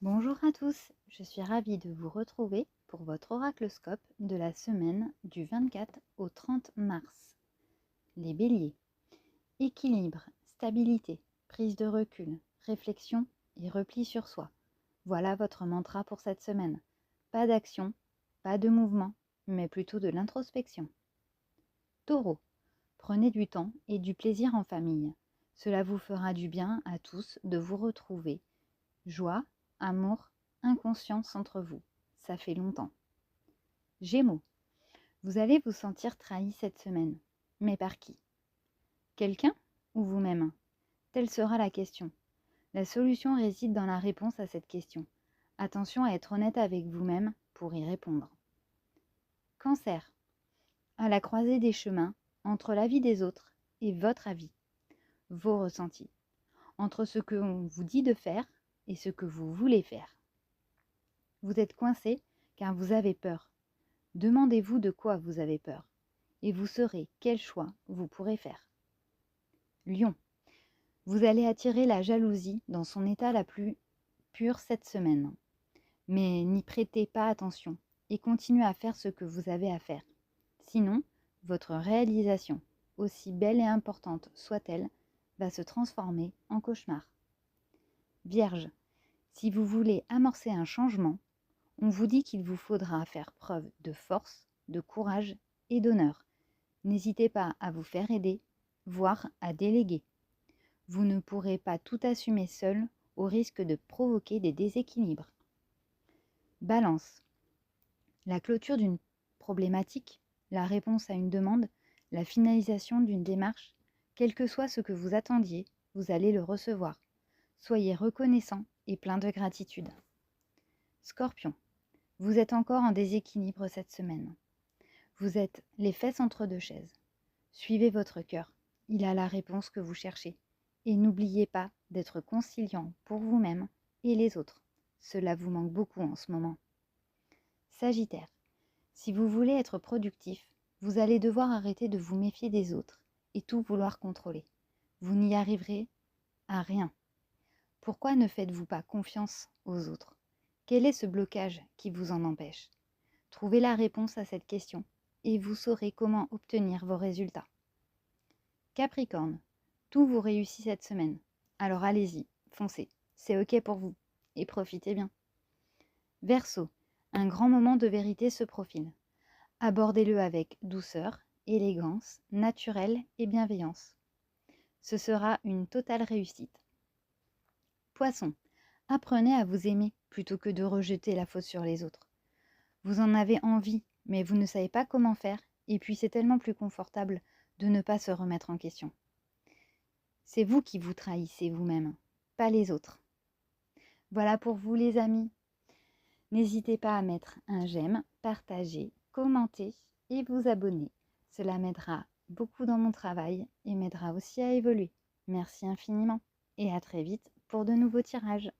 Bonjour à tous, je suis ravie de vous retrouver pour votre oracloscope de la semaine du 24 au 30 mars. Les béliers. Équilibre, stabilité, prise de recul, réflexion et repli sur soi. Voilà votre mantra pour cette semaine. Pas d'action, pas de mouvement, mais plutôt de l'introspection. Taureau. Prenez du temps et du plaisir en famille. Cela vous fera du bien à tous de vous retrouver. Joie, amour, inconscience entre vous. Ça fait longtemps. Gémeaux. Vous allez vous sentir trahi cette semaine. Mais par qui? Quelqu'un ou vous-même? Telle sera la question. La solution réside dans la réponse à cette question. Attention à être honnête avec vous-même pour y répondre. Cancer. À la croisée des chemins, entre l'avis des autres et votre avis, vos ressentis, entre ce que l'on vous dit de faire et ce que vous voulez faire. Vous êtes coincé car vous avez peur. Demandez-vous de quoi vous avez peur et vous saurez quel choix vous pourrez faire. Lion. Vous allez attirer la jalousie dans son état la plus pure cette semaine. Mais n'y prêtez pas attention et continuez à faire ce que vous avez à faire. Sinon, votre réalisation, aussi belle et importante soit-elle, va se transformer en cauchemar. Vierge. Si vous voulez amorcer un changement, on vous dit qu'il vous faudra faire preuve de force, de courage et d'honneur. N'hésitez pas à vous faire aider, voire à déléguer. Vous ne pourrez pas tout assumer seul au risque de provoquer des déséquilibres. Balance. La clôture d'une problématique, la réponse à une demande, la finalisation d'une démarche, quel que soit ce que vous attendiez, vous allez le recevoir. Soyez reconnaissant et plein de gratitude. Scorpion. Vous êtes encore en déséquilibre cette semaine. Vous êtes les fesses entre deux chaises. Suivez votre cœur, il a la réponse que vous cherchez. Et n'oubliez pas d'être conciliant pour vous-même et les autres. Cela vous manque beaucoup en ce moment. Sagittaire. Si vous voulez être productif, vous allez devoir arrêter de vous méfier des autres et tout vouloir contrôler. Vous n'y arriverez à rien. Pourquoi ne faites-vous pas confiance aux autres? Quel est ce blocage qui vous en empêche? Trouvez la réponse à cette question et vous saurez comment obtenir vos résultats. Capricorne, tout vous réussit cette semaine. Alors allez-y, foncez, c'est ok pour vous et profitez bien. Verseau, un grand moment de vérité se profile. Abordez-le avec douceur, élégance, naturel et bienveillance. Ce sera une totale réussite. Poisson, apprenez à vous aimer plutôt que de rejeter la faute sur les autres. Vous en avez envie, mais vous ne savez pas comment faire, et puis c'est tellement plus confortable de ne pas se remettre en question. C'est vous qui vous trahissez vous-même, pas les autres. Voilà pour vous les amis. N'hésitez pas à mettre un j'aime, partager, commenter et vous abonner. Cela m'aidera beaucoup dans mon travail et m'aidera aussi à évoluer. Merci infiniment et à très vite pour de nouveaux tirages.